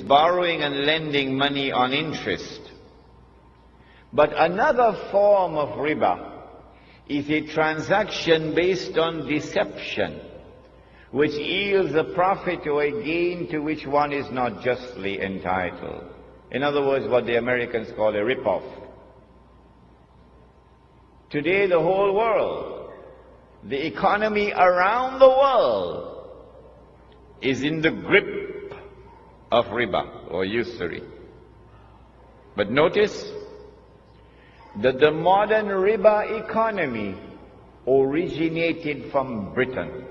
borrowing and lending money on interest. But another form of riba is a transaction based on deception, which yields a profit or a gain to which one is not justly entitled. In other words, what the Americans call a rip-off. Today, the whole world, the economy around the world, is in the grip of riba or usury. But notice that the modern riba economy originated from Britain.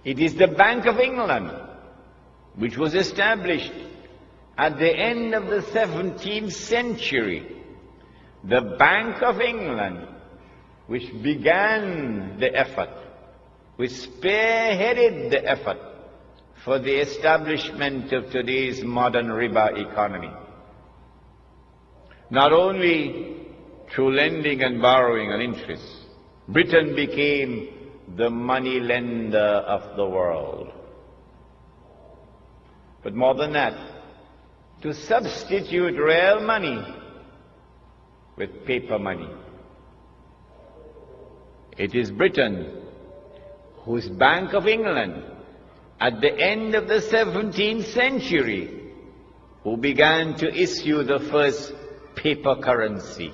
It is the Bank of England, which was established at the end of the 17th century. The Bank of England, which began the effort, which spearheaded the effort for the establishment of today's modern riba economy. Not only through lending and borrowing and interest, Britain became the money lender of the world. But more than that, to substitute real money with paper money. It is Britain whose Bank of England, at the end of the 17th century, who began to issue the first paper currency.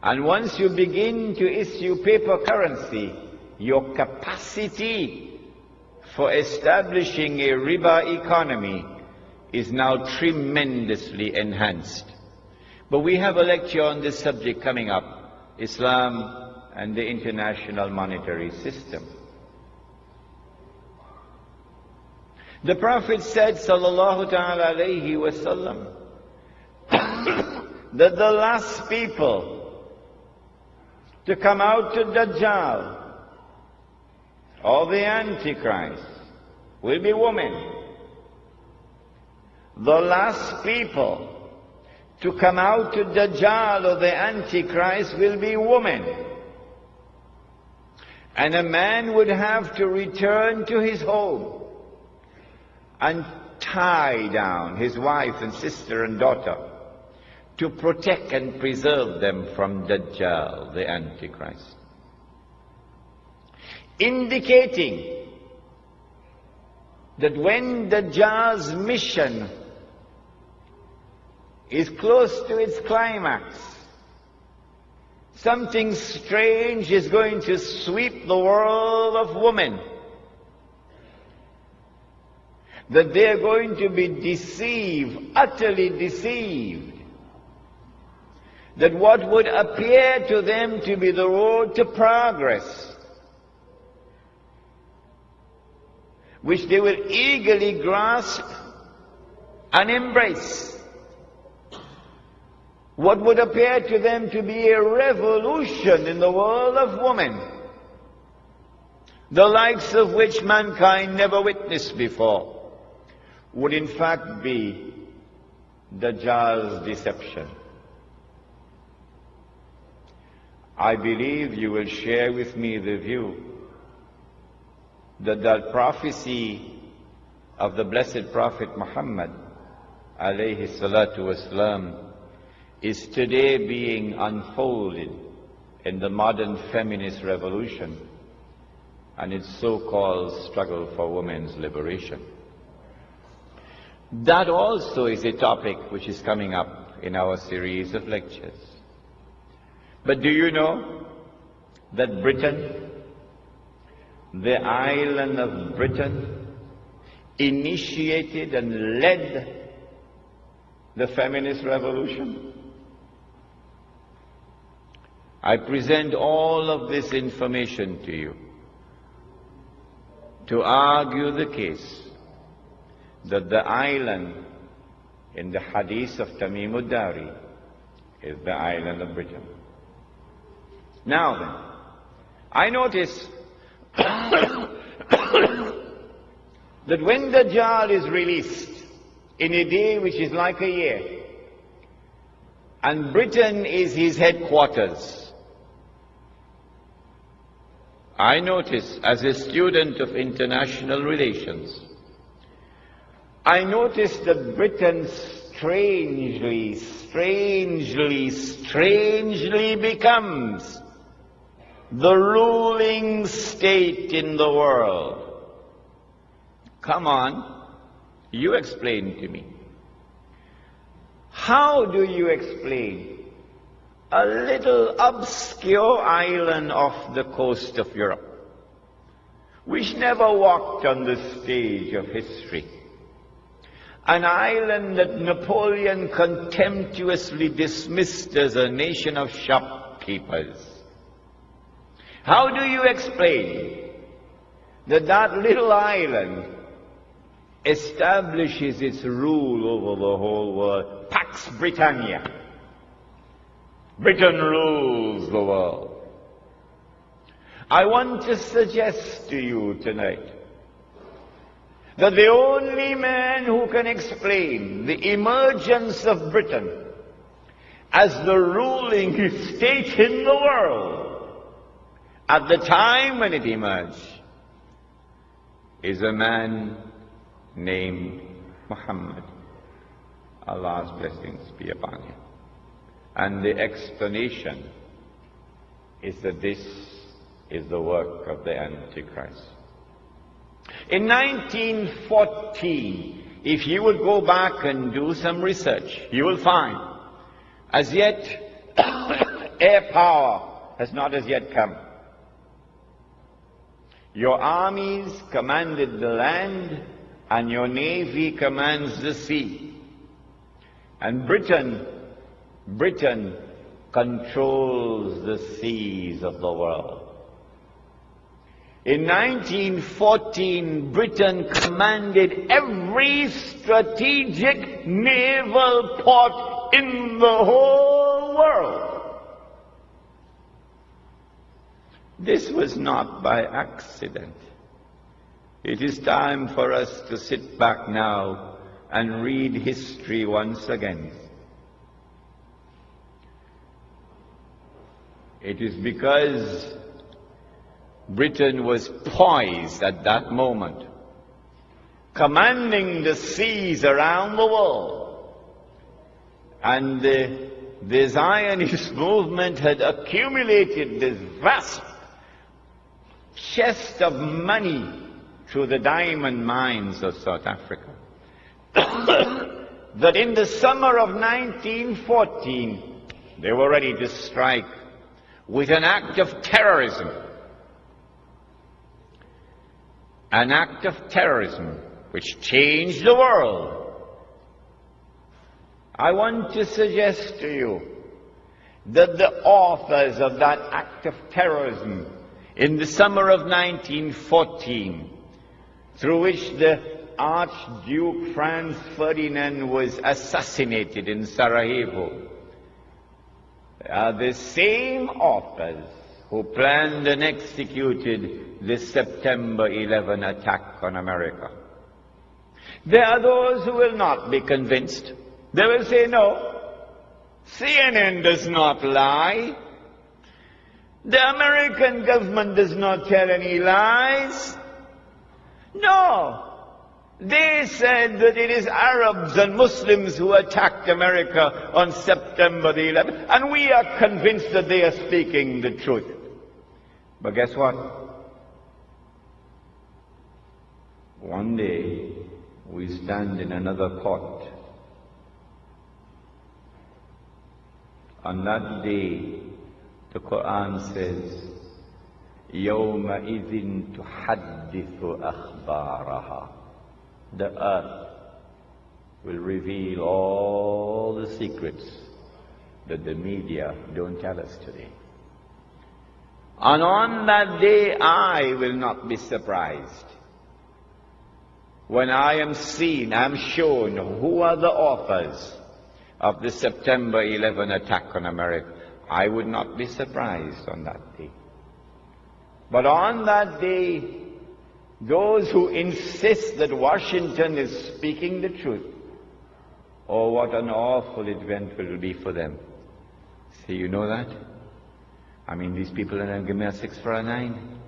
And once you begin to issue paper currency, your capacity for establishing a riba economy is now tremendously enhanced. But we have a lecture on this subject coming up, Islam and the international monetary system. The Prophet said, sallallahu ta'ala alayhi wa sallam, that the last people to come out to Dajjal, or the Antichrist, will be women. The last people to come out to Dajjal or the Antichrist will be women. And a man would have to return to his home and tie down his wife and sister and daughter to protect and preserve them from Dajjal, the Antichrist. Indicating that when Dajjal's mission is close to its climax, something strange is going to sweep the world of women. That they are going to be deceived, utterly deceived. That what would appear to them to be the road to progress, which they will eagerly grasp and embrace, what would appear to them to be a revolution in the world of women, the likes of which mankind never witnessed before, would in fact be Dajjal's deception. I believe you will share with me the view that the prophecy of the blessed Prophet Muhammad alayhi salatu wasalam is today being unfolded in the modern feminist revolution and its so-called struggle for women's liberation. That also is a topic which is coming up in our series of lectures. But do you know that Britain, the island of Britain, initiated and led the feminist revolution? I present all of this information to you to argue the case that the island in the hadith of Tamim ud-Dari is the island of Britain. Now then, I notice that when Dajjal is released in a day which is like a year, and Britain is his headquarters, I notice as a student of international relations I noticed that Britain strangely becomes the ruling state in the world. Come on, you explain to me. How do you explain a little obscure island off the coast of Europe, which never walked on the stage of history? An island that Napoleon contemptuously dismissed as a nation of shopkeepers. How do you explain that that little island establishes its rule over the whole world? Pax Britannia. Britain rules the world. I want to suggest to you tonight that the only man who can explain the emergence of Britain as the ruling state in the world at the time when it emerged is a man named Muhammad. Allah's blessings be upon him. And the explanation is that this is the work of the Antichrist. In 1914, if you would go back and do some research, you will find, as yet, air power has not as yet come. Your armies commanded the land, and your navy commands the sea. And Britain controls the seas of the world. In 1914, Britain commanded every strategic naval port in the whole world. This was not by accident. It is time for us to sit back now and read history once again. It is because Britain was poised at that moment, commanding the seas around the world, and the Zionist movement had accumulated this vast chest of money through the diamond mines of South Africa, that in the summer of 1914 they were ready to strike with an act of terrorism. An act of terrorism which changed the world. I want to suggest to you that the authors of that act of terrorism in the summer of 1914, through which the Archduke Franz Ferdinand was assassinated in Sarajevo, are the same authors who planned and executed the September 11 attack on America. There are those who will not be convinced. They will say, no, CNN does not lie. The American government does not tell any lies. No, they said that it is Arabs and Muslims who attacked America on September the 11th, and we are convinced that they are speaking the truth. But guess what? One day, we stand in another court. On that day, the Quran says, يَوْمَئِذٍ تُحَدِّثُ أَخْبَارَهَا. The earth will reveal all the secrets that the media don't tell us today. And on that day, I will not be surprised when I am shown who are the authors of the September 11 attack on America. I would not be surprised on that day. But on that day, those who insist that Washington is speaking the truth, oh, what an awful event will be for them. Say, you know that? I mean, these people are going to give me a 6 for a 9.